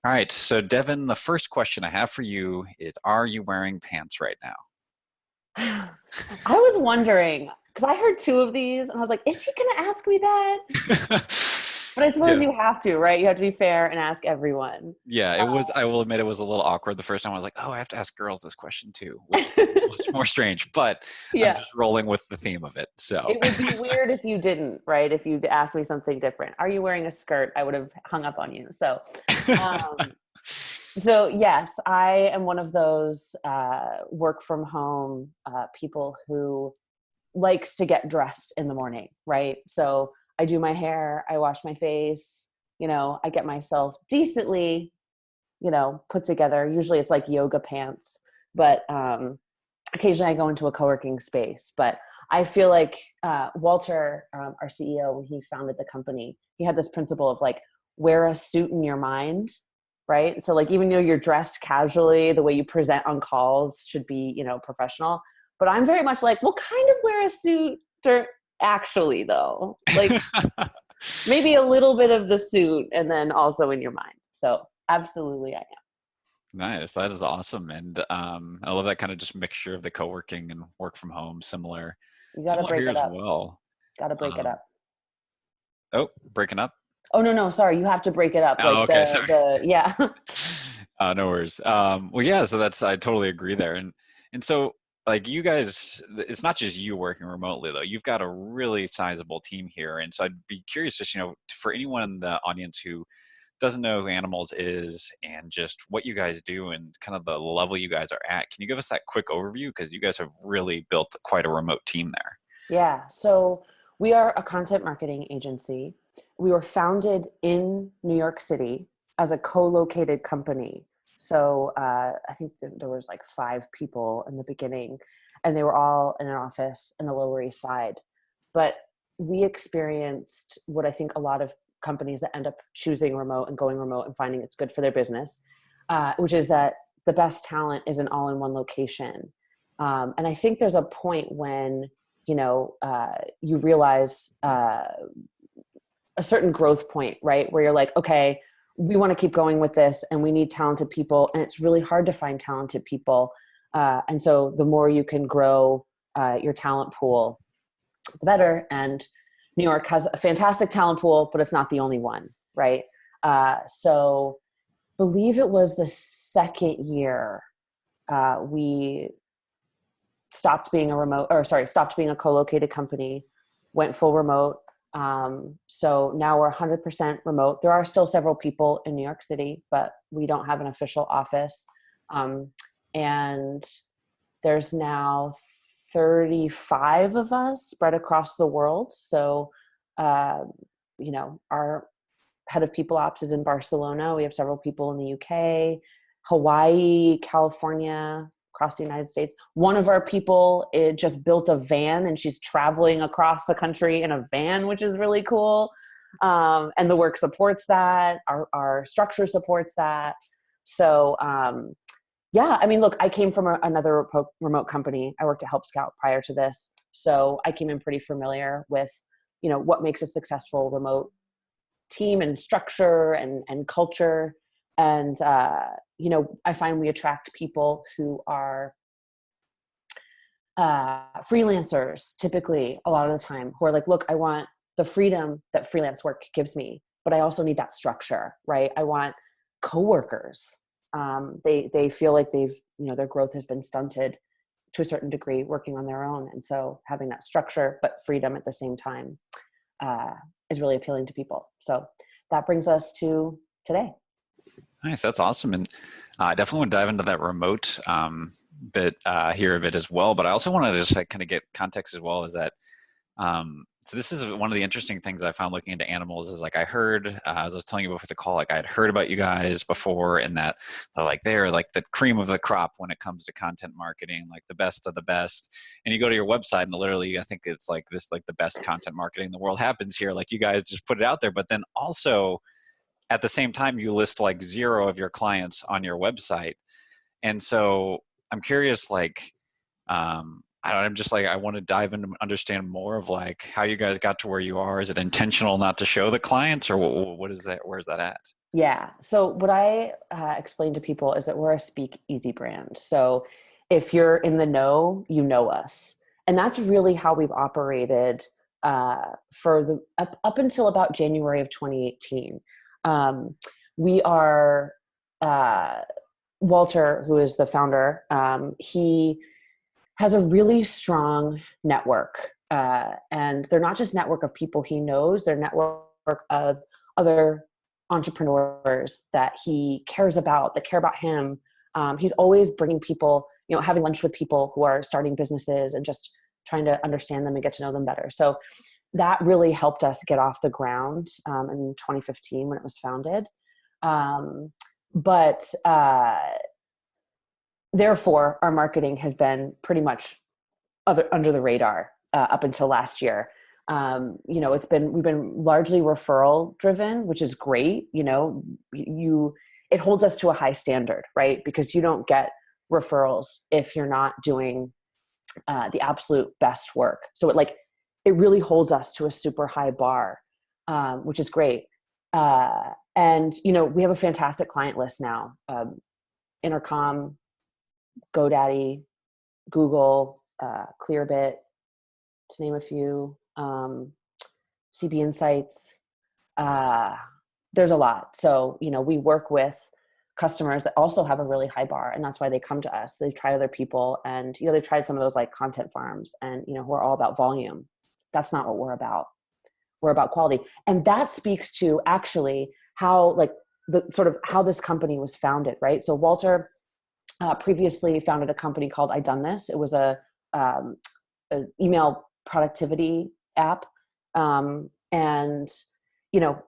All right. So, Devin, the first question I have for you is, are you wearing pants right now? I was wondering because I heard two of these and I was like, is he going to ask me that? But I suppose Yeah. you have to, right? You have to be fair and ask everyone. Yeah, I will admit it was a little awkward the first time. I was like, oh, I have to ask girls this question too, which was more strange, but I'm Yeah. just rolling with the theme of it. So, It would be weird if you didn't, right? If you'd asked me something different. Are you wearing a skirt? I would have hung up on you. Um, so yes, I am one of those work from home people who likes to get dressed in the morning, right? So I do my hair, I wash my face, I get myself decently, put together. Usually it's like yoga pants, but occasionally I go into a co-working space. But I feel like Walter, our CEO, when he founded the company, he had this principle of like, wear a suit in your mind, right? So like, even though you're dressed casually, the way you present on calls should be, professional. But I'm very much like, well, kind of wear a suit actually though. Like maybe a little bit of the suit and then also in your mind. So absolutely I am. nice. That is awesome. And I love that kind of just mixture of the co-working and work from home, You got to similar break here it as up. well. Got to break it Um, up. oh, breaking up. Oh no, sorry. You have to break it up. Oh, Like okay. the yeah. No worries. Well, yeah, so I totally agree there. And so like you guys, it's not just you working remotely though. You've got a really sizable team here. And so I'd be curious just, for anyone in the audience who doesn't know who Animals is and just what you guys do and kind of the level you guys are at. Can you give us that quick overview? Because you guys have really built quite a remote team there. Yeah. So we are a content marketing agency. We were founded in New York City as a co-located company. So I think there was like 5 people in the beginning, and they were all in an office in the Lower East Side. But we experienced what I think a lot of companies that end up choosing remote and going remote and finding it's good for their business, which is that the best talent isn't all in one location. And I think there's a point when you realize a certain growth point, right? Where you're like, okay, we want to keep going with this and we need talented people. And it's really hard to find talented people. And so the more you can grow your talent pool, the better. And New York has a fantastic talent pool, but it's not the only one, right? So believe it was the second year we stopped being a co-located company, went full remote. So now we're 100% remote. There are still several people in New York City, but we don't have an official office. And there's now 35 of us spread across the world. So, uh, our head of people ops is in Barcelona. We have several people in the UK, Hawaii, California, across the United States. One of our people just built a van and she's traveling across the country in a van, which is really cool. And the work supports that. Our structure supports that. So, yeah, I mean, look, I came from another remote company. I worked at Help Scout prior to this. So I came in pretty familiar with, what makes a successful remote team and structure and culture. And, I find we attract people who are freelancers typically a lot of the time who are like, look, I want the freedom that freelance work gives me, but I also need that structure, right? I want coworkers. They feel like their growth has been stunted to a certain degree working on their own. And so having that structure, but freedom at the same time uh, is really appealing to people. So that brings us to today. Nice, that's awesome, and I definitely want to dive into that remote bit here of it as well. But I also wanted to just like, kind of get context as well. Is that so? This is one of the interesting things I found looking into animals. Is like I heard, as I was telling you before the call, like I had heard about you guys before, and that they're like the cream of the crop when it comes to content marketing, like the best of the best. And you go to your website, and literally, I think it's like this, like the best content marketing in the world happens here. Like you guys just put it out there, but then also at the same time you list like zero of your clients on your website. And so I'm curious, like I'm just like, I want to dive in and understand more of like how you guys got to where you are. Is it intentional not to show the clients, or what is that? Where's that at? Yeah. So what I explain to people is that we're a speak easy brand. So if you're in the know, you know us. And that's really how we've operated for the up until about January of 2018. We are uh, Walter, who is the founder. He has a really strong network, and they're not just network of people he knows; they're network of other entrepreneurs that he cares about, that care about him. He's always bringing people, having lunch with people who are starting businesses and just trying to understand them and get to know them better. So that really helped us get off the ground in 2015 when it was founded. But therefore, our marketing has been pretty much under the radar up until last year. We've been largely referral driven, which is great. It holds us to a high standard, right? Because you don't get referrals if you're not doing the absolute best work. So it really holds us to a super high bar, which is great. And we have a fantastic client list now. Intercom, GoDaddy, Google, Clearbit, to name a few, CB Insights. There's a lot. So, we work with customers that also have a really high bar, and that's why they come to us. They've tried other people, and, they've tried some of those like content farms, and, we're all about volume. That's not what we're about. We're about quality. And that speaks to actually how how this company was founded, right? So Walter previously founded a company called I Done This. It was an email productivity app, and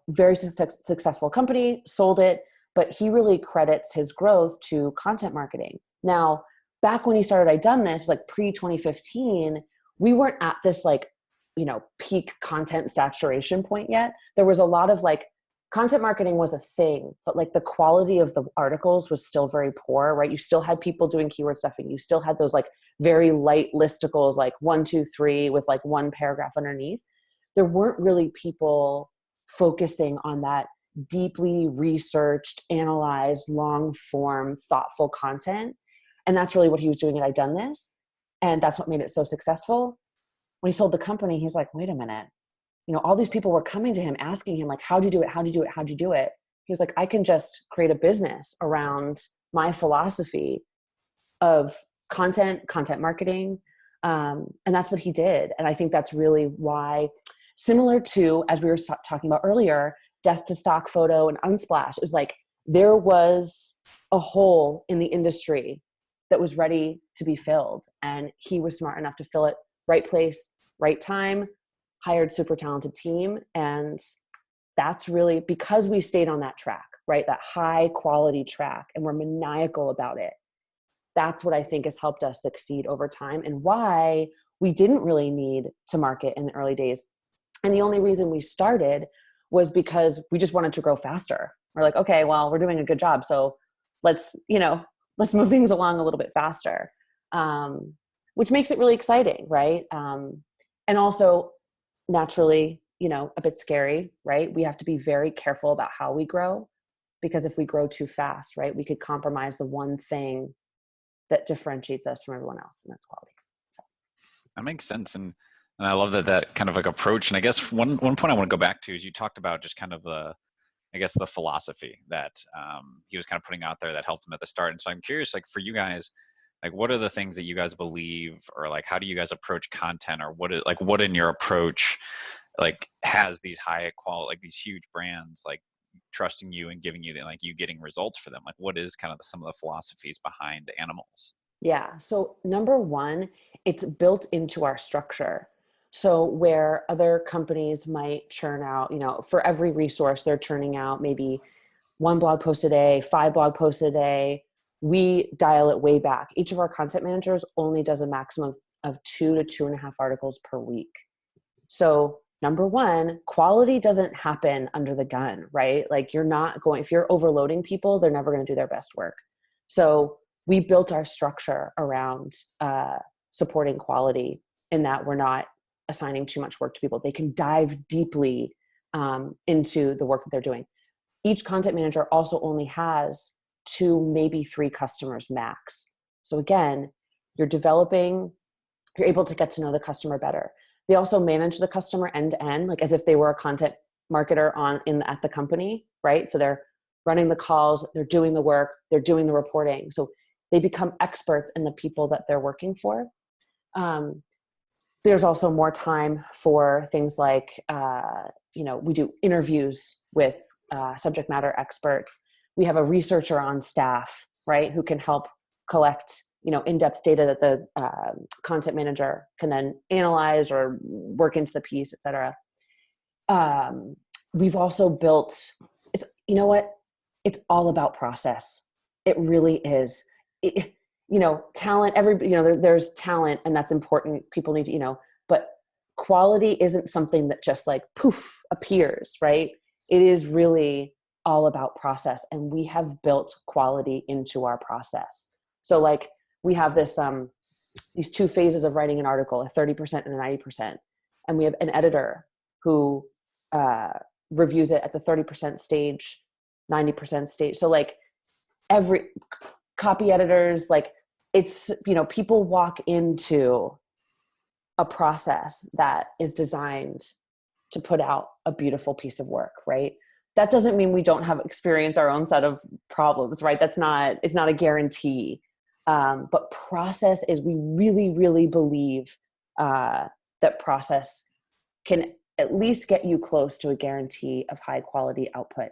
very successful company, sold it, but he really credits his growth to content marketing. Now, back when he started I Done This, like pre 2015, we weren't at this peak content saturation point yet. There was a lot of content marketing was a thing, but the quality of the articles was still very poor, right? You still had people doing keyword stuffing. You still had those very light listicles, 1, 2, 3 with one paragraph underneath. There weren't really people focusing on that deeply researched, analyzed, long form, thoughtful content. And that's really what he was doing at I Done This. And that's what made it so successful. When he sold the company, he's like, wait a minute. All these people were coming to him, asking him how'd you do it? How'd you do it? How'd you do it? He was like, I can just create a business around my philosophy of content marketing. And that's what he did. And I think that's really why, similar to, as we were talking about earlier, death to stock photo and Unsplash, it was there was a hole in the industry that was ready to be filled. And he was smart enough to fill it. Right place, right time, hired super talented team. And that's really because we stayed on that track, right? That high quality track, and we're maniacal about it. That's what I think has helped us succeed over time, and why we didn't really need to market in the early days. And the only reason we started was because we just wanted to grow faster. We're like, okay, well, we're doing a good job, so let's move things along a little bit faster. Which makes it really exciting, right? And also, naturally, a bit scary, right? We have to be very careful about how we grow, because if we grow too fast, right, we could compromise the one thing that differentiates us from everyone else, and that's quality. That makes sense. And I love that kind of approach. And I guess one point I want to go back to is you talked about just kind of the philosophy that he was kind of putting out there that helped him at the start. And so I'm curious, for you guys, what are the things that you guys believe, or how do you guys approach content, or what in your approach has these high quality, these huge brands trusting you and giving you you getting results for them? What is kind of some of the philosophies behind Animalz? Yeah. So number one, it's built into our structure. So where other companies might churn out, for every resource, they're churning out maybe 1 blog post a day, 5 blog posts a day. We dial it way back. Each of our content managers only does a maximum of 2 to 2.5 articles per week. So number one, quality doesn't happen under the gun, right? if you're overloading people, they're never going to do their best work. So we built our structure around supporting quality in that we're not assigning too much work to people. They can dive deeply into the work that they're doing. Each content manager also only has 2, maybe 3 customers max. So again, you're able to get to know the customer better. They also manage the customer end to end, like as if they were a content marketer at the company, right? So they're running the calls, they're doing the work, they're doing the reporting. So they become experts in the people that they're working for. There's also more time for things like, we do interviews with subject matter experts. We have a researcher on staff, right, who can help collect, in-depth data that the content manager can then analyze or work into the piece, et cetera. We've also built, it's all about process. It really is. Talent, there's talent, and that's important. People need to, but quality isn't something that just like poof appears, right? It is really all about process, and we have built quality into our process. So like we have these 2 phases of writing an article, a 30% and a 90%. And we have an editor who reviews it at the 30% stage, 90% stage. So like every copy editors, like it's, people walk into a process that is designed to put out a beautiful piece of work, right? That doesn't mean we don't experience our own set of problems, right? It's not a guarantee. But process is, we really, really believe that process can at least get you close to a guarantee of high quality output.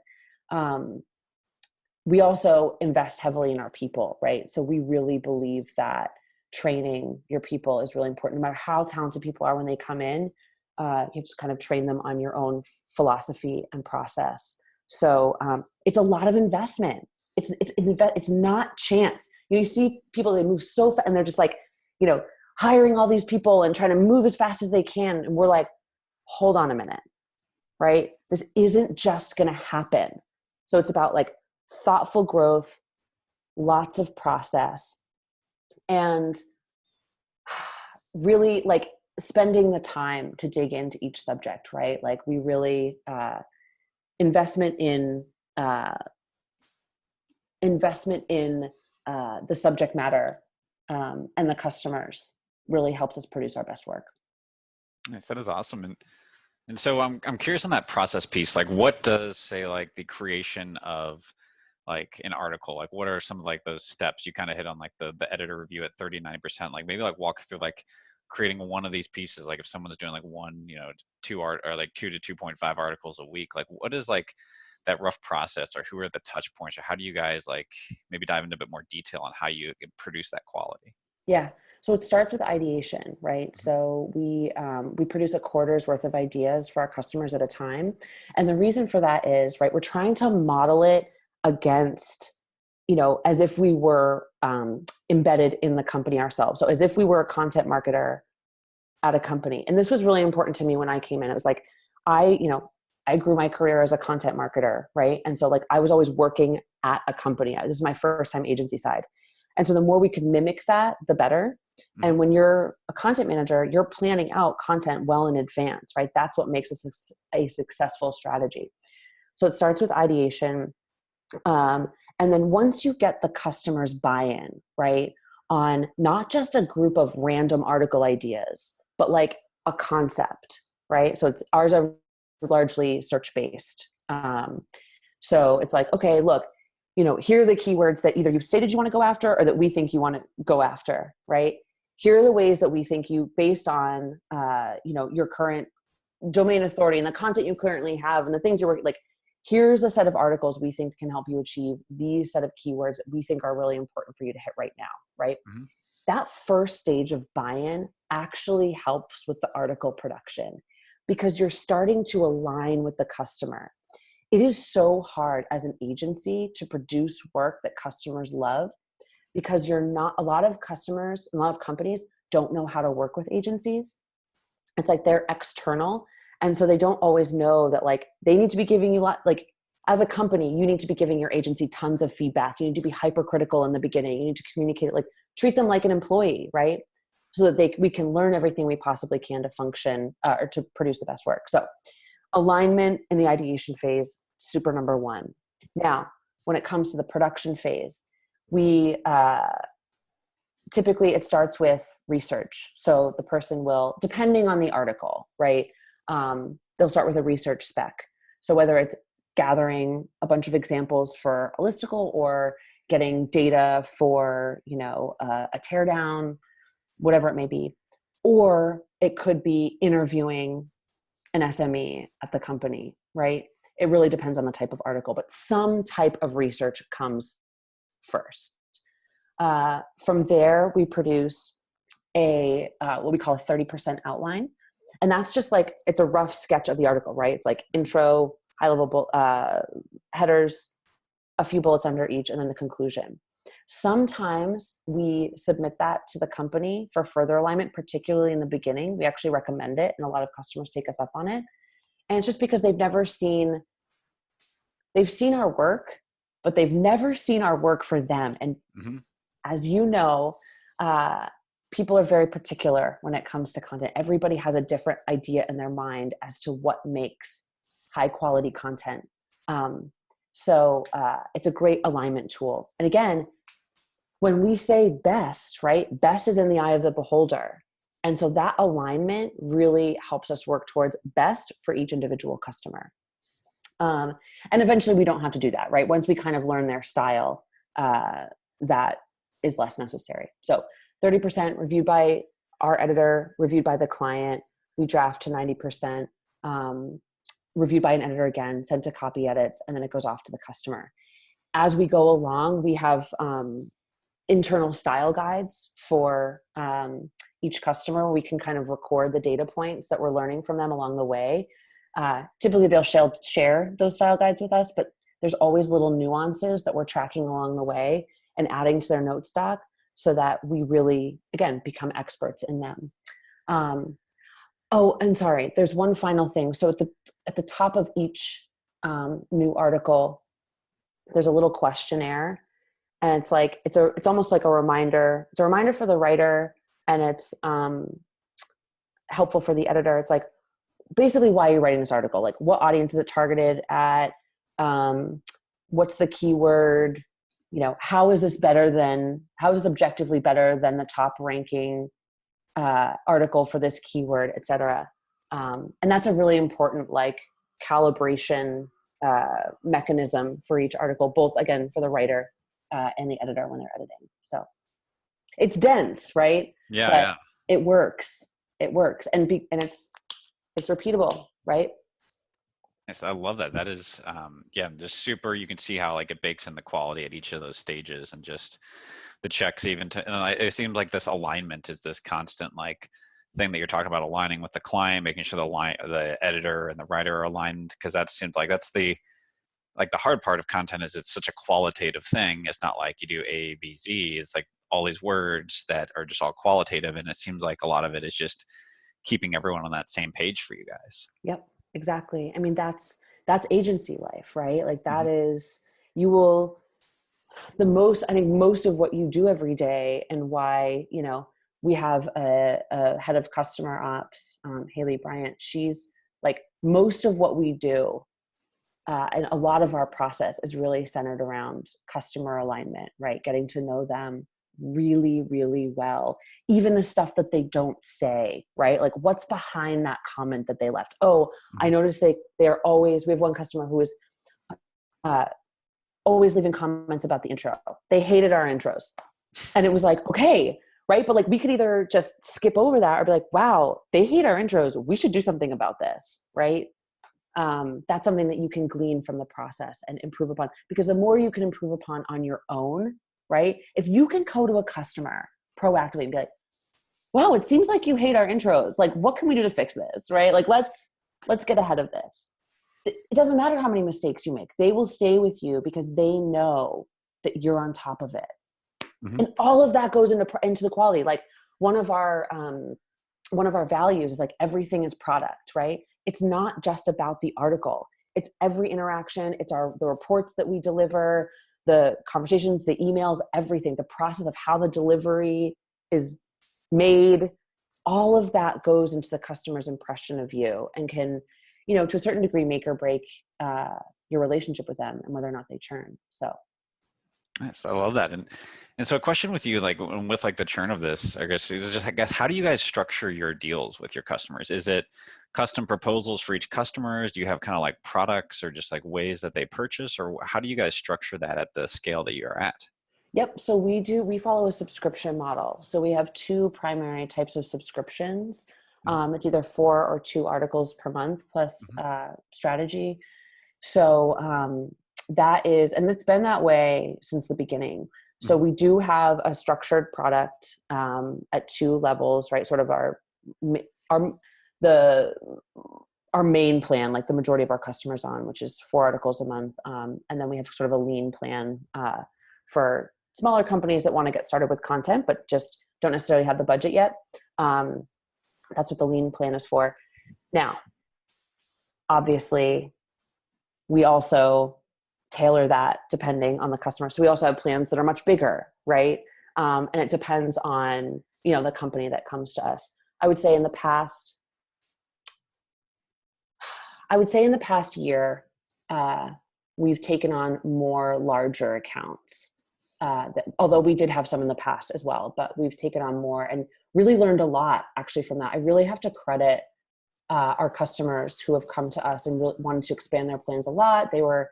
We also invest heavily in our people, right? So we really believe that training your people is really important. No matter how talented people are when they come in, you have to kind of train them on your own philosophy and process. So it's a lot of investment. It's not chance. You see people, they move so fast and they're just like, hiring all these people and trying to move as fast as they can. And we're like, hold on a minute, right? This isn't just going to happen. So it's about like thoughtful growth, lots of process, and really like spending the time to dig into each subject, right? Like we really, investment in the subject matter and the customers really helps us produce our best work. Nice. That is awesome. And so I'm curious on that process piece. Like, what does, say, like the creation of like an article, like what are some of like those steps you kind of hit on, like the editor review at 39%, like maybe like walk through like creating one of these pieces, like if someone's doing like 2 or like 2 to 2.5 articles a week, like what is like that rough process, or who are the touch points, or how do you guys like maybe dive into a bit more detail on how you produce that quality? Yeah. So it starts with ideation, right? So we produce a quarter's worth of ideas for our customers at a time. And the reason for that is, right, we're trying to model it against, as if we were embedded in the company ourselves. So as if we were a content marketer at a company. And this was really important to me when I came in. It was like, I grew my career as a content marketer, right? And so like I was always working at a company. This is my first time agency side. And so the more we could mimic that, the better. And when you're a content manager, you're planning out content well in advance, right? That's what makes a successful strategy. So it starts with ideation. And then once you get the customer's buy-in, right, on not just a group of random article ideas, but like a concept, right? So ours are largely search-based. So it's like, okay, look, here are the keywords that either you've stated you want to go after or that we think you want to go after, right? Here are the ways that we think you, based on, your current domain authority and the content you currently have and the things you're working, like, here's a set of articles we think can help you achieve these set of keywords that we think are really important for you to hit right now, right? Mm-hmm. That first stage of buy-in actually helps with the article production because you're starting to align with the customer. It is so hard as an agency to produce work that customers love because a lot of customers, a lot of companies don't know how to work with agencies. It's like they're external. And so they don't always know that like they need to be giving you like as a company, you need to be giving your agency tons of feedback. You need to be hypercritical in the beginning. You need to communicate it, like treat them like an employee, right? so that we can learn everything we possibly can to function or to produce the best work. So alignment in the ideation phase, super number one. Now, when it comes to the production phase, we typically it starts with research. So the person will, depending on the article, right? They'll start with a research spec. So whether it's gathering a bunch of examples for a listicle or getting data for, a teardown, whatever it may be, or it could be interviewing an SME at the company, right? It really depends on the type of article, but some type of research comes first. From there, we produce what we call a 30% outline. And that's just like, it's a rough sketch of the article, right? It's like intro, high level headers, a few bullets under each, and then the conclusion. Sometimes we submit that to the company for further alignment, particularly in the beginning. We actually recommend it, and a lot of customers take us up on it. And it's just because they've seen our work, but they've never seen our work for them. And as you know, people are very particular when it comes to content. Everybody has a different idea in their mind as to what makes high quality content. So it's a great alignment tool. And again, when we say best, right? Best is in the eye of the beholder. And so that alignment really helps us work towards best for each individual customer. And eventually we don't have to do that, right? Once we kind of learn their style, that is less necessary. So 30% reviewed by our editor, reviewed by the client. We draft to 90%, reviewed by an editor again, sent to copy edits, and then it goes off to the customer. As we go along, we have internal style guides for each customer. We can kind of record the data points that we're learning from them along the way. Typically they'll share those style guides with us, but there's always little nuances that we're tracking along the way and adding to their note stock so that we really, again, become experts in them. And sorry, there's one final thing. So at the top of each new article, there's a little questionnaire, and it's like, it's almost like a reminder. It's a reminder for the writer, and it's helpful for the editor. It's like, basically, why are you writing this article? Like, what audience is it targeted at? What's the keyword? How is this objectively better than the top ranking article for this keyword, et cetera? And that's a really important calibration mechanism for each article, both again for the writer and the editor when they're editing. So it's dense, right? Yeah, but yeah. It works. And it's repeatable, right? Yes, I love that. That is, just super. You can see how it bakes in the quality at each of those stages, and just the checks even it seems like this alignment is this constant thing that you're talking about, aligning with the client, making sure the editor and the writer are aligned, because that seems like that's the hard part of content is it's such a qualitative thing. It's not like you do A, B, Z. It's like all these words that are just all qualitative, and it seems like a lot of it is just keeping everyone on that same page for you guys. Yep, exactly. I mean, that's agency life, right? That is, I think most of what you do every day, and why, we have a head of customer ops, Haley Bryant. She's most of what we do, and a lot of our process is really centered around customer alignment, right? Getting to know them really, really well. Even the stuff that they don't say, right? What's behind that comment that they left? Oh, I noticed we have one customer who is always leaving comments about the intro. They hated our intros. And it was okay, right? But we could either just skip over that or be wow, they hate our intros. We should do something about this, right? That's something that you can glean from the process and improve upon, because the more you can improve upon on your own, right? If you can go to a customer proactively and be wow, it seems like you hate our intros. What can we do to fix this, right? Let's get ahead of this. It doesn't matter how many mistakes you make. They will stay with you because they know that you're on top of it. And all of that goes into the quality. One of our values is everything is product, right? It's not just about the article. It's every interaction. It's the reports that we deliver, the conversations, the emails, everything, the process of how the delivery is made. All of that goes into the customer's impression of you and can, to a certain degree, make or break your relationship with them and whether or not they churn. So. Nice. I love that. And so a question with you, like with like the churn of this, I guess, is just, I guess, how do you guys structure your deals with your customers? Is it custom proposals for each customer? Do you have kind of like products or just like ways that they purchase, or how do you guys structure that at the scale that you're at? Yep. So we follow a subscription model. So we have two primary types of subscriptions. It's either 4 or 2 articles per month plus Mm-hmm. strategy. So that is, and it's been that way since the beginning. So Mm-hmm. we do have a structured product at 2 levels, right? Sort of our main plan, like the majority of our customers on, which is 4 articles a month. And then we have sort of a lean plan for smaller companies that want to get started with content, but just don't necessarily have the budget yet. That's what the lean plan is for. Now, obviously, we also tailor that depending on the customer. So we also have plans that are much bigger, right? And it depends on, the company that comes to us. I would say in the past year, we've taken on more larger accounts. Although we did have some in the past as well, but we've taken on more and really learned a lot actually from that. I really have to credit our customers who have come to us and really wanted to expand their plans a lot. They were,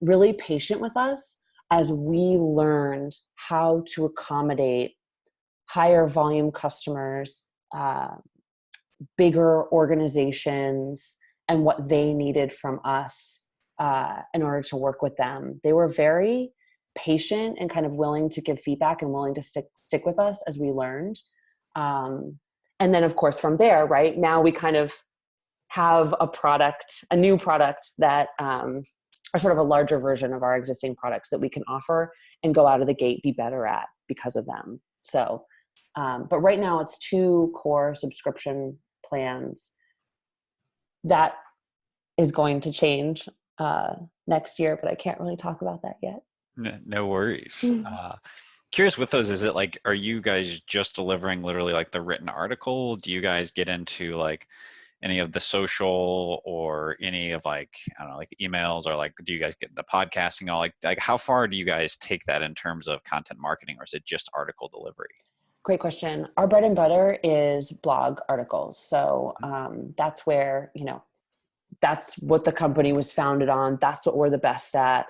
really patient with us as we learned how to accommodate higher volume customers, bigger organizations, and what they needed from us in order to work with them. They were very patient and kind of willing to give feedback and willing to stick with us as we learned. And then of course from there, right now we kind of have a new product that are sort of a larger version of our existing products that we can offer and go out of the gate, be better at because of them. So, but right now it's 2 core subscription plans. That is going to change next year, but I can't really talk about that yet. No worries. Curious with those, is it like, are you guys just delivering literally like the written article? Do you guys get into like any of the social or any of like, I don't know, like emails, or like, do you guys get into podcasting? All like how far do you guys take that in terms of content marketing, or is it just article delivery? Great question. Our bread and butter is blog articles. So that's where, that's what the company was founded on. That's what we're the best at.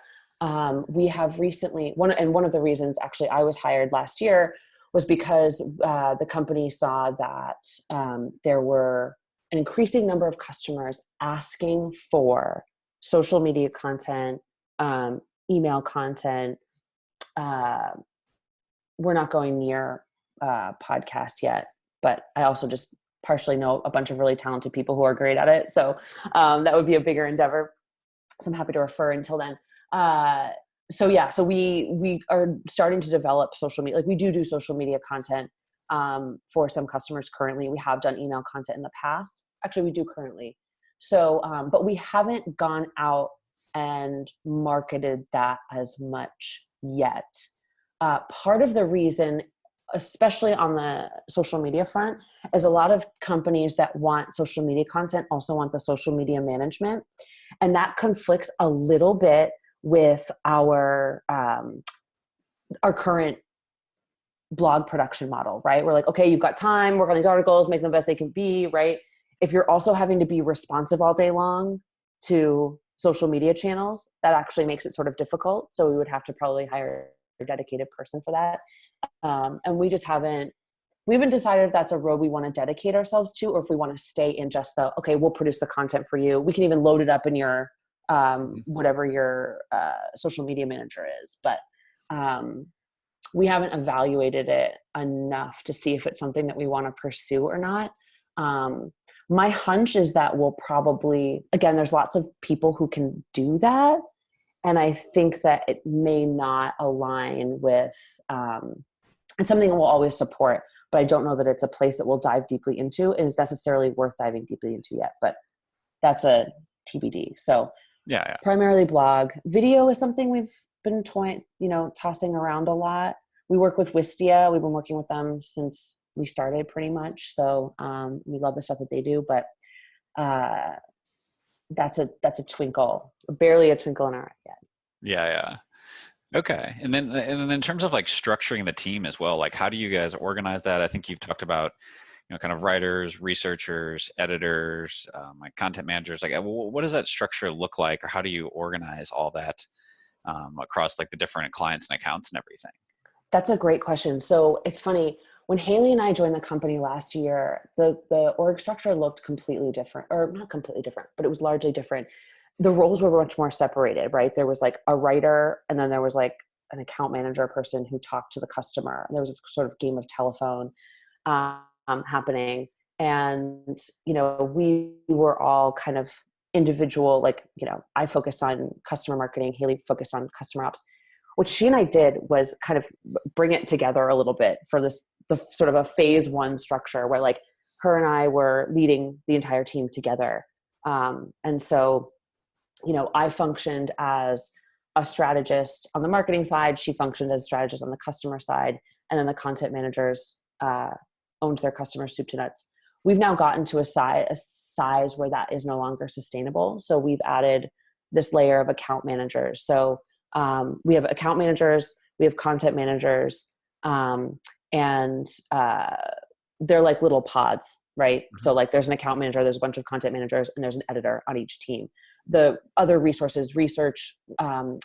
We have recently, one of the reasons actually I was hired last year was because the company saw that there were an increasing number of customers asking for social media content, email content. We're not going near podcast yet, but I also just partially know a bunch of really talented people who are great at it. So that would be a bigger endeavor. So I'm happy to refer until then. So we are starting to develop social media. Like we do social media content for some customers currently. We have done email content in the past. Actually, we do currently. So, but we haven't gone out and marketed that as much yet. Part of the reason, especially on the social media front, is a lot of companies that want social media content also want the social media management. And that conflicts a little bit with our current blog production model, right? We're like, okay, you've got time, work on these articles, make them the best they can be, right? If you're also having to be responsive all day long to social media channels, that actually makes it sort of difficult. So we would have to probably hire a dedicated person for that. And we haven't decided if that's a road we want to dedicate ourselves to, or if we want to stay in just okay, we'll produce the content for you. We can even load it up in your, whatever your social media manager is. But we haven't evaluated it enough to see if it's something that we want to pursue or not. My hunch is that we'll probably, again, there's lots of people who can do that. And I think that it may not align with, it's something that we'll always support, but I don't know that it's a place that we'll dive deeply into and is necessarily worth diving deeply into yet, but that's a TBD. So Yeah. Primarily blog. Video is something we've been tossing around a lot. We work with Wistia. We've been working with them since we started pretty much. So we love the stuff that they do, but that's a twinkle, barely a twinkle in our eye yet. Yeah, yeah. Okay. And then in terms of like structuring the team as well, like how do you guys organize that? I think you've talked about, kind of writers, researchers, editors, like content managers. Like, what does that structure look like, or how do you organize all that across like the different clients and accounts and everything? That's a great question. So it's funny, when Haley and I joined the company last year, the org structure looked completely different, or not completely different, but it was largely different. The roles were much more separated, right? There was like a writer, and then there was like an account manager person who talked to the customer. There was this sort of game of telephone happening. And, we were all kind of individual, like, I focused on customer marketing, Haley focused on customer ops. What she and I did was kind of bring it together a little bit for the sort of a phase one structure where like her and I were leading the entire team together. And so, I functioned as a strategist on the marketing side. She functioned as a strategist on the customer side. And then the content managers owned their customer soup to nuts. We've now gotten to a size where that is no longer sustainable. So we've added this layer of account managers. So we have account managers, we have content managers, and they're like little pods, right? Mm-hmm. So like there's an account manager, there's a bunch of content managers, and there's an editor on each team. The other resources, research,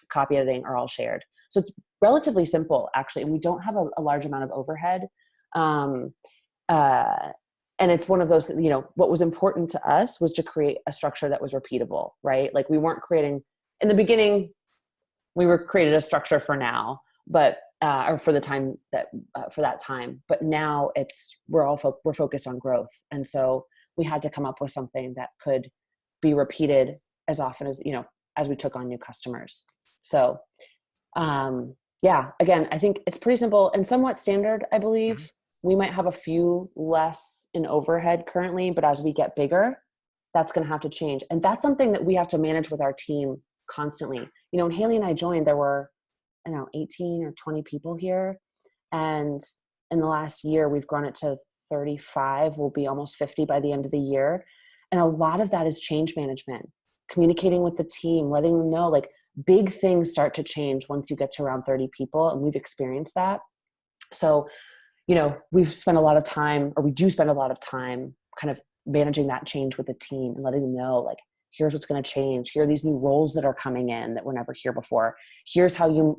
copy editing are all shared. So it's relatively simple, actually, and we don't have a large amount of overhead. And it's one of those, what was important to us was to create a structure that was repeatable, right? Like we weren't creating, in the beginning, we were created a structure for now, but, or for the time that, for that time, but now we're focused on growth. And so we had to come up with something that could be repeated as often as we took on new customers. So, again, I think it's pretty simple and somewhat standard, I believe. Mm-hmm. We might have a few less in overhead currently, but as we get bigger, that's going to have to change. And that's something that we have to manage with our team constantly. When Haley and I joined, there were, 18 or 20 people here. And in the last year, we've grown it to 35. We'll be almost 50 by the end of the year. And a lot of that is change management, communicating with the team, letting them know, like, big things start to change once you get to around 30 people. And we've experienced that. So, we've spent a lot of time, or we do spend a lot of time kind of managing that change with the team and letting them know, like, here's what's going to change. Here are these new roles that are coming in that were never here before. Here's how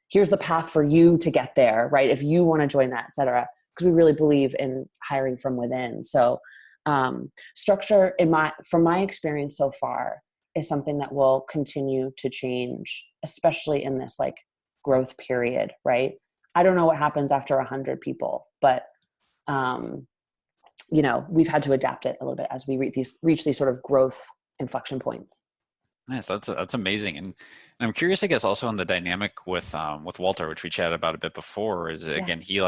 here's the path for you to get there, right? If you want to join that, et cetera, because we really believe in hiring from within. So structure from my experience so far is something that will continue to change, especially in this like growth period, right? I don't know what happens after 100 people, but we've had to adapt it a little bit as we reach these sort of growth inflection points. Nice. That's amazing. And I'm curious, I guess, also on the dynamic with Walter, which we chatted about a bit before, is again, he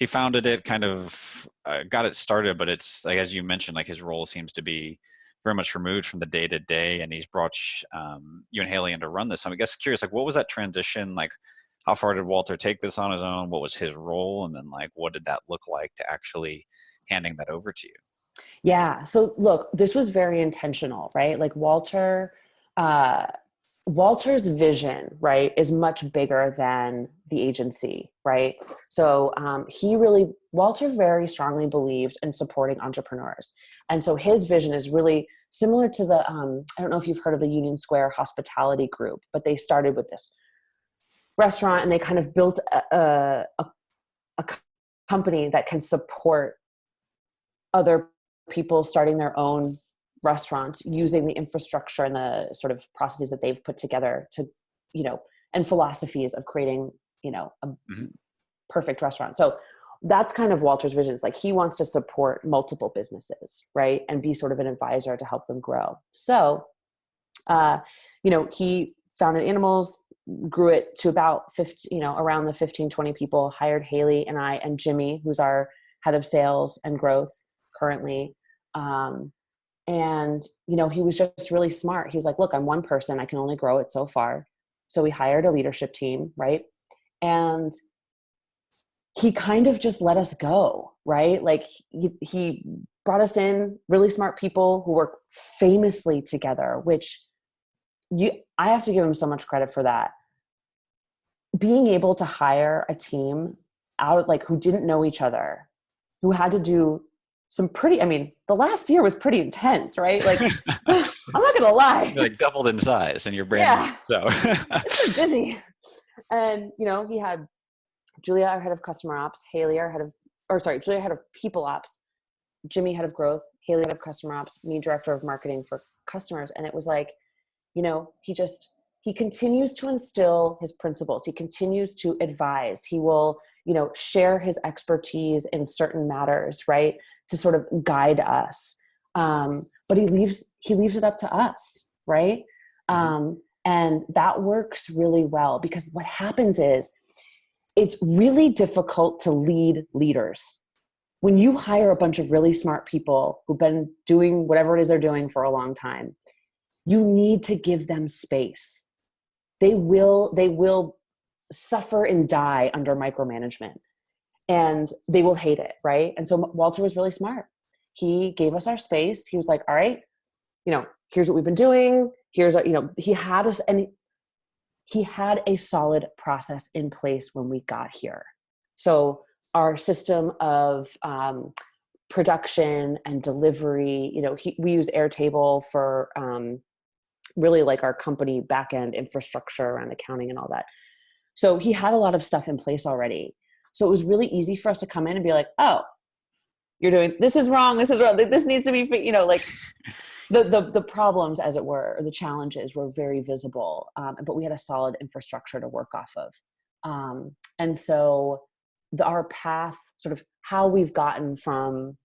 founded it, kind of got it started, but it's like, as you mentioned, like his role seems to be very much removed from the day to day, and he's brought you and Haley in to run this. So I guess curious, like, what was that transition? Like, how far did Walter take this on his own? What was his role? And then like, what did that look like to actually handing that over to you? Yeah. So look, this was very intentional, right? Like Walter's vision, right, is much bigger than the agency, right? So Walter very strongly believes in supporting entrepreneurs. And so his vision is really similar to the, I don't know if you've heard of the Union Square Hospitality Group, but they started with this restaurant and they kind of built a company that can support other people starting their own restaurants using the infrastructure and the sort of processes that they've put together to, and philosophies of creating, a perfect restaurant. So that's kind of Walter's vision. It's like he wants to support multiple businesses, right? And be sort of an advisor to help them grow. So, he founded Animalz, grew it to about 50, around the 15, 20 people, hired Haley and I and Jimmy, who's our head of sales and growth currently. And, he was just really smart. He's like, look, I'm one person. I can only grow it so far. So we hired a leadership team, right? And he kind of just let us go, right? Like he brought us in really smart people who work famously together, which I have to give him so much credit for that. Being able to hire a team out, like, who didn't know each other, who had to do some pretty, I mean, the last year was pretty intense, right? Like, I'm not gonna lie. You're like doubled in size and you're brand Yeah. new. So It's been busy. And, you know, he had Julia, our head of customer ops, Haley, our head of, or sorry, Julia, head of people ops, Jimmy, head of growth, Haley, head of customer ops, me, director of marketing for customers. And it was like, you know, he continues to instill his principles. He continues to advise. He will, you know, share his expertise in certain matters, right, to sort of guide us. But he leaves it up to us, right? And that works really well, because what happens is it's really difficult to lead leaders. When you hire a bunch of really smart people who've been doing whatever it is they're doing for a long time, you need to give them space. They will suffer and die under micromanagement, and they will hate it, right? And so Walter was really smart. He gave us our space. He was like, all right, you know, here's what we've been doing. Here's our, you know, he had us, and he had a solid process in place when we got here. So our system of production and delivery, you know, we use Airtable for really like our company backend infrastructure around accounting and all that. So he had a lot of stuff in place already. So it was really easy for us to come in and be like, oh, you're doing, this is wrong. This needs to be, you know, like the problems, as it were, or the challenges were very visible. But we had a solid infrastructure to work off of. And so our path, sort of how we've gotten from,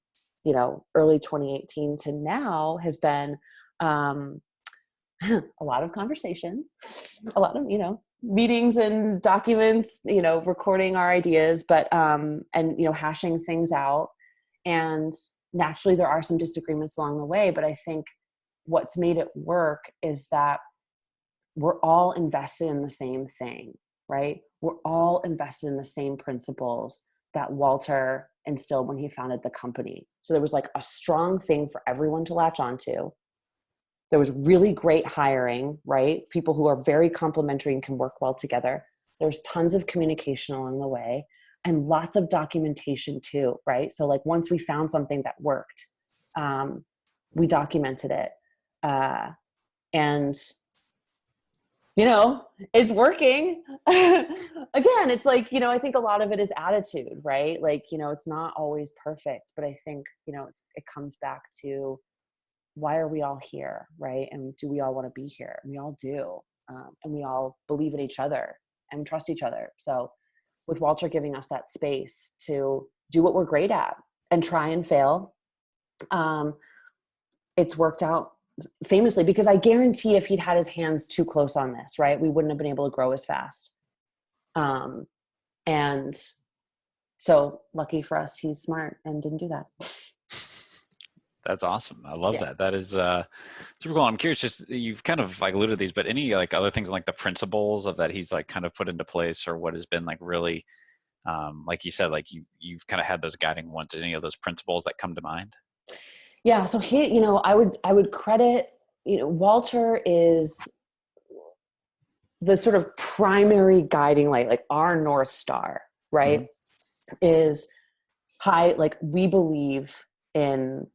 you know, early 2018 to now has been a lot of conversations, a lot of, you know, meetings and documents, you know, recording our ideas, but, and, you know, hashing things out. And naturally there are some disagreements along the way, but I think what's made it work is that we're all invested in the same thing, right? We're all invested in the same principles that Walter instilled when he founded the company. So there was like a strong thing for everyone to latch onto. There was really great hiring, right? People who are very complementary and can work well together. There's tons of communication along the way, and lots of documentation too, right? So like once we found something that worked, we documented it. And, you know, it's working. Again, it's like, you know, I think a lot of it is attitude, right? Like, you know, it's not always perfect, but I think, you know, it comes back to, why are we all here, right? And do we all want to be here? And we all do. And we all believe in each other and trust each other. So with Walter giving us that space to do what we're great at and try and fail, it's worked out famously, because I guarantee if he'd had his hands too close on this, right, we wouldn't have been able to grow as fast. And so lucky for us, he's smart and didn't do that. That's awesome. I love that. That is super cool. I'm curious, just you've kind of like alluded to these, but any like other things like the principles of that he's like kind of put into place, or what has been like really, like you said, like you've kind of had those guiding ones, any of those principles that come to mind? Yeah. So he, you know, I would credit, you know, Walter is the sort of primary guiding light, like our North Star, right? Mm-hmm. Is high, like we believe in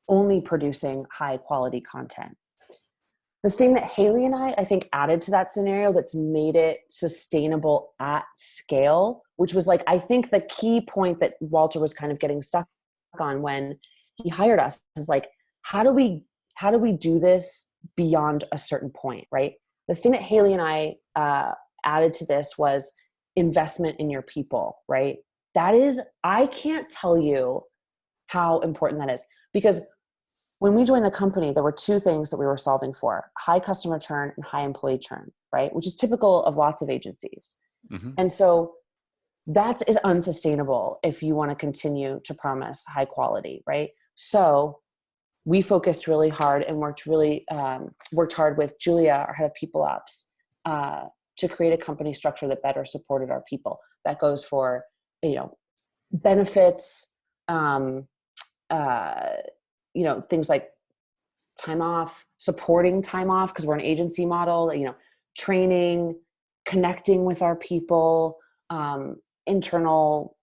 only producing high quality content. The thing that Haley and I think added to that scenario that's made it sustainable at scale, which was like, I think the key point that Walter was kind of getting stuck on when he hired us, is like, how do we do this beyond a certain point, right? The thing that Haley and I added to this was investment in your people, right? That is, I can't tell you how important that is, because when we joined the company, there were two things that we were solving for: high customer churn and high employee churn, right? Which is typical of lots of agencies. Mm-hmm. And so that is unsustainable if you want to continue to promise high quality, right? So we focused really hard and worked hard with Julia, our head of people ops, to create a company structure that better supported our people. That goes for, benefits, things like time off, supporting time off, because we're an agency model, training, connecting with our people, internal,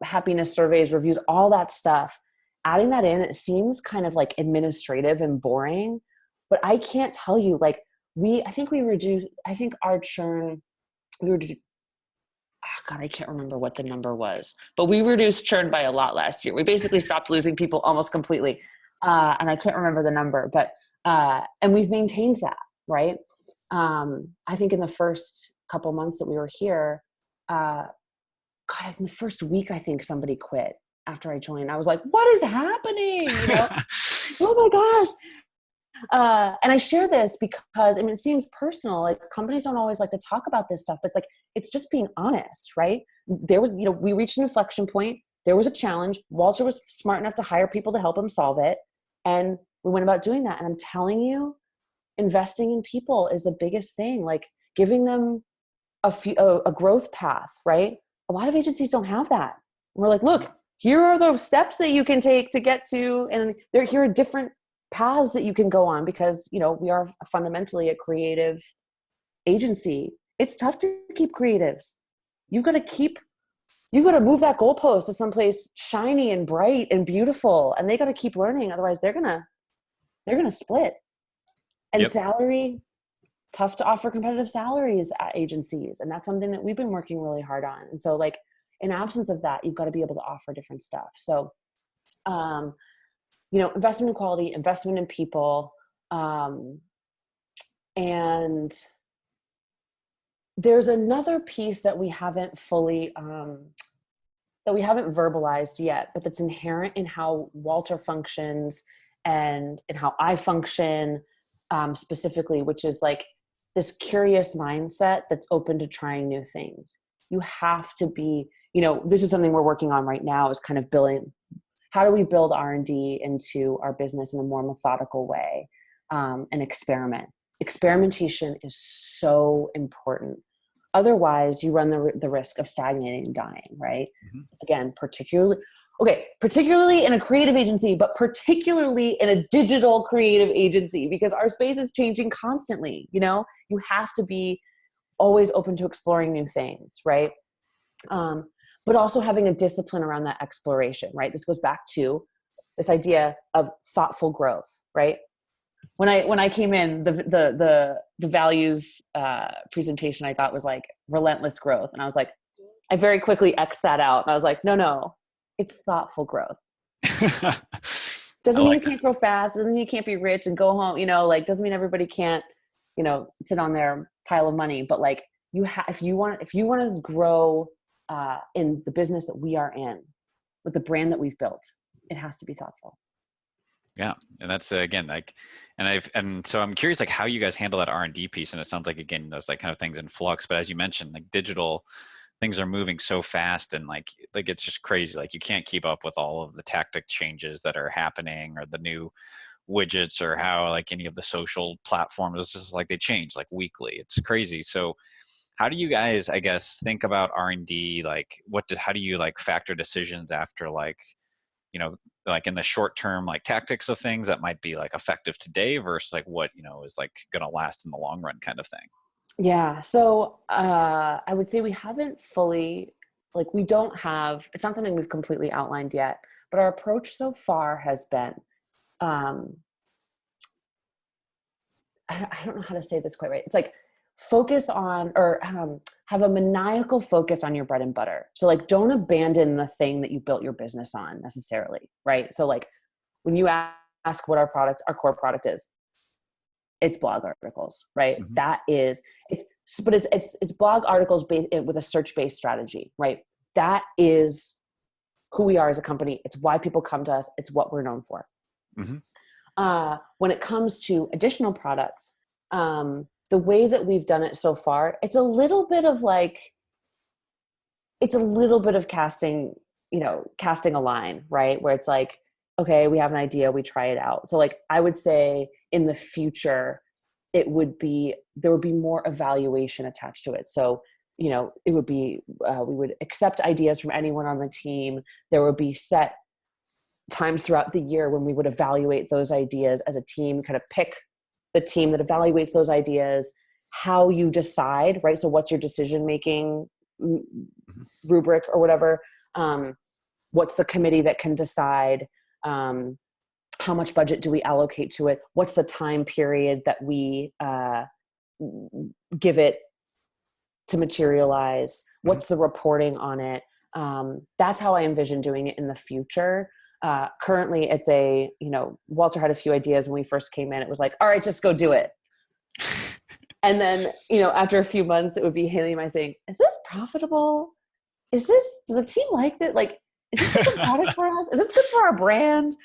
happiness surveys, reviews, all that stuff. Adding that in, it seems kind of like administrative and boring, but I can't tell you, like, I think our churn, God, I can't remember what the number was, but we reduced churn by a lot last year. We basically stopped losing people almost completely. And I can't remember the number, but, and we've maintained that, right? I think in the first couple months that we were here, God, in the first week, I think somebody quit after I joined. I was like, what is happening? Oh my gosh. And I share this because, it seems personal. Like, companies don't always like to talk about this stuff, but it's just being honest, right? There was, we reached an inflection point. There was a challenge. Walter was smart enough to hire people to help him solve it. And we went about doing that. And I'm telling you, investing in people is the biggest thing. Like, giving them a growth path, right? A lot of agencies don't have that. And we're like, look, here are those steps that you can take to get to, and here are different paths that you can go on, because, we are fundamentally a creative agency. It's tough to keep creatives. You've got to move that goalpost to someplace shiny and bright and beautiful, and they got to keep learning. Otherwise they're going to split. And Yep. salary, tough to offer competitive salaries at agencies. And that's something that we've been working really hard on. And so, like, in absence of that, you've got to be able to offer different stuff. So, investment in quality, investment in people. And there's another piece that we haven't fully, verbalized yet, but that's inherent in how Walter functions and in how I function, specifically, which is like this curious mindset that's open to trying new things. You have to be, this is something we're working on right now, is kind of how do we build R&D into our business in a more methodical way, and experiment. Experimentation is so important. Otherwise, you run the risk of stagnating and dying, right? Mm-hmm. Again, particularly in a creative agency, but particularly in a digital creative agency, because our space is changing constantly. You have to be always open to exploring new things, right? But also having a discipline around that exploration, right? This goes back to this idea of thoughtful growth, right? When I came in, the values presentation I got was like relentless growth, and I was like, I very quickly X'd that out, and I was like, no, it's thoughtful growth. Doesn't mean you can't grow fast. Doesn't mean you can't be rich and go home. Doesn't mean everybody can't, sit on their pile of money. But like, if you want to grow in the business that we are in, with the brand that we've built, it has to be thoughtful. Yeah. And that's again, like, and so I'm curious, like, how you guys handle that R&D piece. And it sounds like, again, those like kind of things in flux, but as you mentioned, like, digital things are moving so fast, and like it's just crazy. Like, you can't keep up with all of the tactic changes that are happening, or the new widgets, or how like any of the social platforms, it's just like they change like weekly. It's crazy. So how do you guys, I guess, think about R&D? Like, how do you like factor decisions after, like, like in the short term, like tactics of things that might be like effective today versus like what, is like going to last in the long run kind of thing? Yeah. So I would say we haven't fully, like, we don't have, it's not something we've completely outlined yet, but our approach so far has been, I don't know how to say this quite right. It's like focus on, or have a maniacal focus on your bread and butter. So like, don't abandon the thing that you built your business on necessarily, right? So like, when you ask what our core product is, it's blog articles, right? Mm-hmm. That is, it's blog articles with a search-based strategy, right? That is who we are as a company. It's why people come to us. It's what we're known for. Mm-hmm. When it comes to additional products, the way that we've done it so far, it's a little bit of casting a line, right? Where it's like, okay, we have an idea, we try it out. So like, I would say in the future, there would be more evaluation attached to it. So, it would be, we would accept ideas from anyone on the team. There would be set times throughout the year when we would evaluate those ideas as a team, kind of pick the team that evaluates those ideas, how you decide, right? So what's your decision-making rubric or whatever? What's the committee that can decide? How much budget do we allocate to it? What's the time period that we give it to materialize? What's the reporting on it? That's how I envision doing it in the future. Currently it's Walter had a few ideas when we first came in. It was like, all right, just go do it. And then, after a few months, it would be Haley and I saying, is this profitable? Does the team like that? Like, is this a good product for us? Is this good for our brand?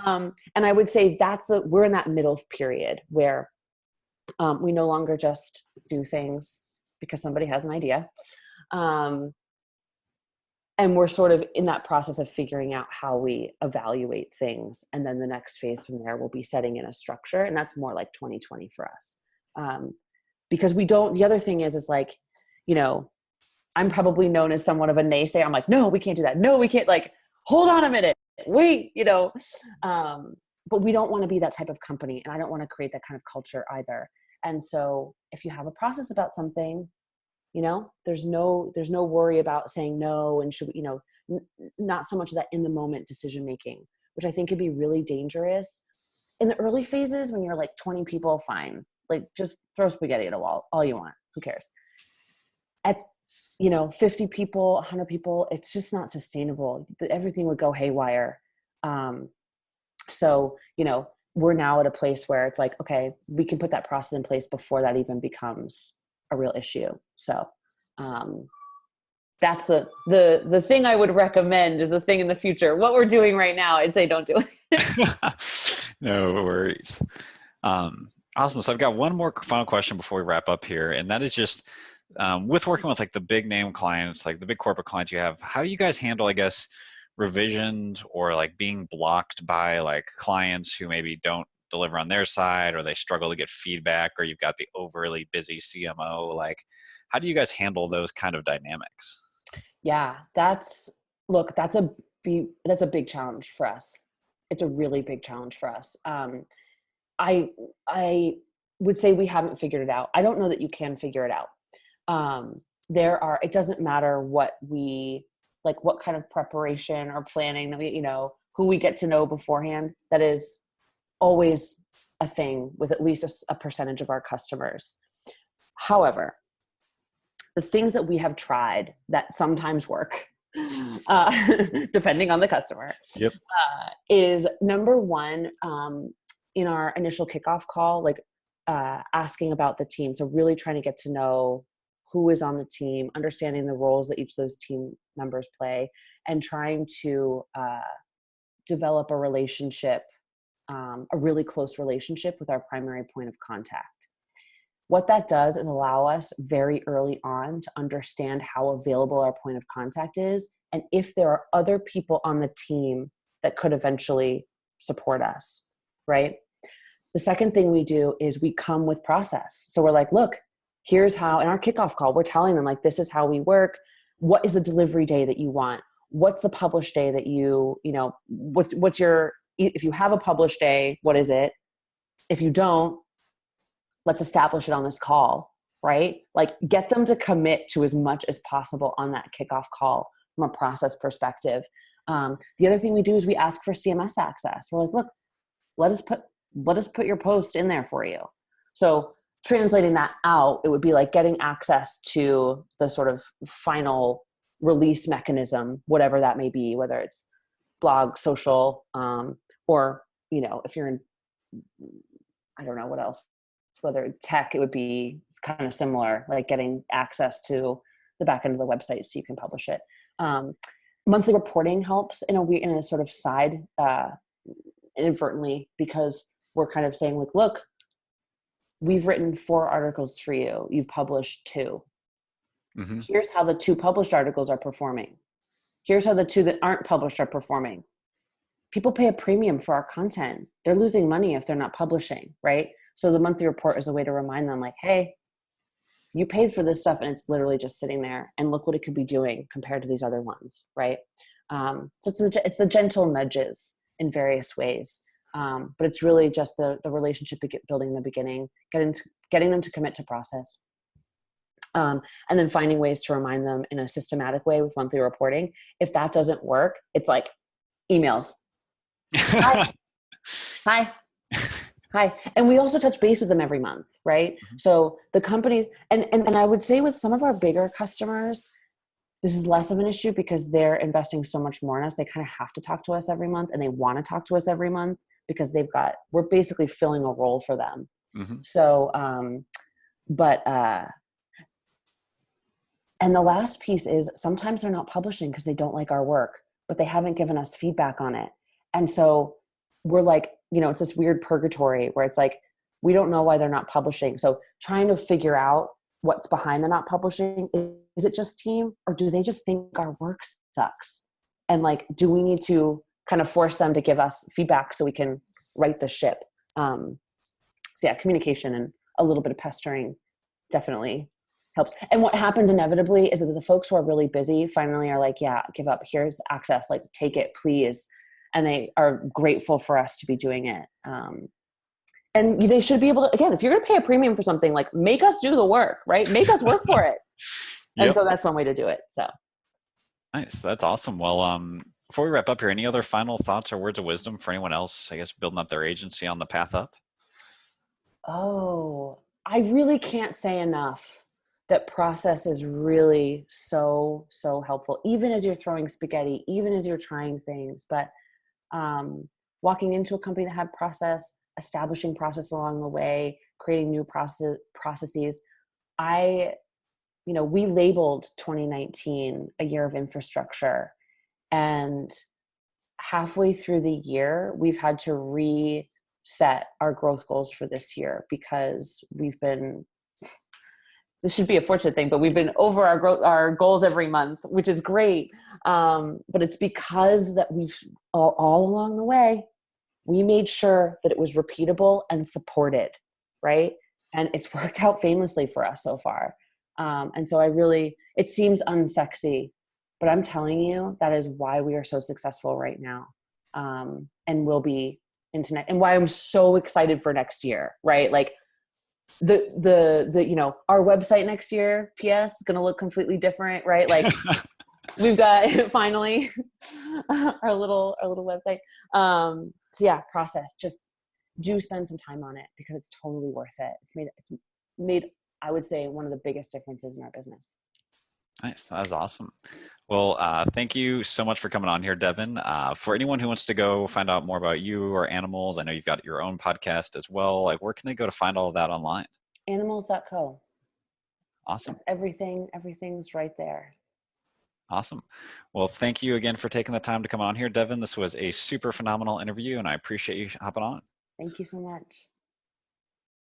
And I would say we're in that middle period where we no longer just do things because somebody has an idea. And we're sort of in that process of figuring out how we evaluate things. And then the next phase from there will be setting in a structure. And that's more like 2020 for us. Because the other thing is like, I'm probably known as somewhat of a naysayer. I'm like, no, we can't do that. No, we can't, like, hold on a minute. Wait, but we don't want to be that type of company. And I don't want to create that kind of culture either. And so if you have a process about something, there's no worry about saying no. And should we, not so much of that in the moment decision-making, which I think could be really dangerous in the early phases. When you're like 20 people, fine. Like, just throw spaghetti at a wall, all you want. Who cares? At 50 people, 100 people, it's just not sustainable. Everything would go haywire. So, we're now at a place where it's like, okay, we can put that process in place before that even becomes a real issue. So, that's the thing I would recommend is the thing in the future. What we're doing right now, I'd say don't do it. No worries. Awesome. So I've got one more final question before we wrap up here. And that is just, with working with like the big name clients, like the big corporate clients you have, how do you guys handle, I guess, revisions or like being blocked by like clients who maybe don't deliver on their side, or they struggle to get feedback, or you've got the overly busy CMO? Like, how do you guys handle those kind of dynamics? Yeah, that's a big challenge for us. It's a really big challenge for us. I would say we haven't figured it out. I don't know that you can figure it out. It doesn't matter what kind of preparation or planning that we, who we get to know beforehand. That is always a thing with at least a percentage of our customers. However, the things that we have tried that sometimes work, depending on the customer, Yep. Is number one, in our initial kickoff call, like asking about the team. So really trying to get to know who is on the team, understanding the roles that each of those team members play, and trying to develop a relationship, a really close relationship with our primary point of contact. What that does is allow us very early on to understand how available our point of contact is, and if there are other people on the team that could eventually support us, right? The second thing we do is we come with process. So we're like, look, here's how, in our kickoff call, we're telling them, like, this is how we work. What is the delivery day that you want? What's the publish day that what's your, if you have a publish day, what is it? If you don't, let's establish it on this call, right? Like, get them to commit to as much as possible on that kickoff call from a process perspective. The other thing we do is we ask for CMS access. We're like, look, let us put your post in there for you. So translating that out, it would be like getting access to the sort of final release mechanism, whatever that may be, whether it's blog, social, or, if you're in, I don't know what else, whether tech, it would be kind of similar, like getting access to the back end of the website so you can publish it. Monthly reporting helps in a sort of side, inadvertently, because we're kind of saying, like, look, we've written 4 articles for you. You've published 2. Mm-hmm. Here's how the 2 published articles are performing. Here's how the 2 that aren't published are performing. People pay a premium for our content. They're losing money if they're not publishing, right? So the monthly report is a way to remind them, like, hey, you paid for this stuff and it's literally just sitting there, and look what it could be doing compared to these other ones, right? So it's the gentle nudges in various ways. But it's really just the relationship building in the beginning, getting them to commit to process. And then finding ways to remind them in a systematic way with monthly reporting. If that doesn't work, it's like emails. Hi. Hi. Hi. And we also touch base with them every month, right? Mm-hmm. So the companies, and I would say with some of our bigger customers, this is less of an issue because they're investing so much more in us. They kind of have to talk to us every month, and they want to talk to us every month because we're basically filling a role for them. Mm-hmm. So, and the last piece is sometimes they're not publishing because they don't like our work, but they haven't given us feedback on it. And so we're like, it's this weird purgatory where it's like, we don't know why they're not publishing. So trying to figure out what's behind the not publishing. Is it just team, or do they just think our work sucks? And like, do we need to kind of force them to give us feedback so we can right the ship? So yeah, communication and a little bit of pestering definitely helps. And what happens inevitably is that the folks who are really busy finally are like, yeah, give up. Here's access. Like, take it, please. And they are grateful for us to be doing it. And they should be able to, again, if you're going to pay a premium for something, like, make us do the work, right? Make us work for it. Yep. And so that's one way to do it. So nice. That's awesome. Well, before we wrap up here, any other final thoughts or words of wisdom for anyone else, I guess, building up their agency on the path up? Oh, I really can't say enough that process is really so, so helpful, even as you're throwing spaghetti, even as you're trying things. But walking into a company that had process, establishing process along the way, creating new processes. We labeled 2019 a year of infrastructure, and halfway through the year, we've had to reset our growth goals for this year because this should be a fortunate thing, but we've been over our goals every month, which is great. But it's because that we've all along the way, we made sure that it was repeatable and supported, right? And it's worked out famously for us so far. And so it seems unsexy, but I'm telling you, that is why we are so successful right now. And will be into next, and why I'm so excited for next year, right? Like our website next year, PS, is going to look completely different, right? Like we've got finally our little website. So yeah, process, just do spend some time on it because it's totally worth it. It's made, I would say, one of the biggest differences in our business. Nice. That was awesome. Well, thank you so much for coming on here, Devin. For anyone who wants to go find out more about you or Animalz, I know you've got your own podcast as well. Like, where can they go to find all of that online? Animalz.co. Awesome. That's everything's right there. Awesome. Well, thank you again for taking the time to come on here, Devin. This was a super phenomenal interview, and I appreciate you hopping on. Thank you so much.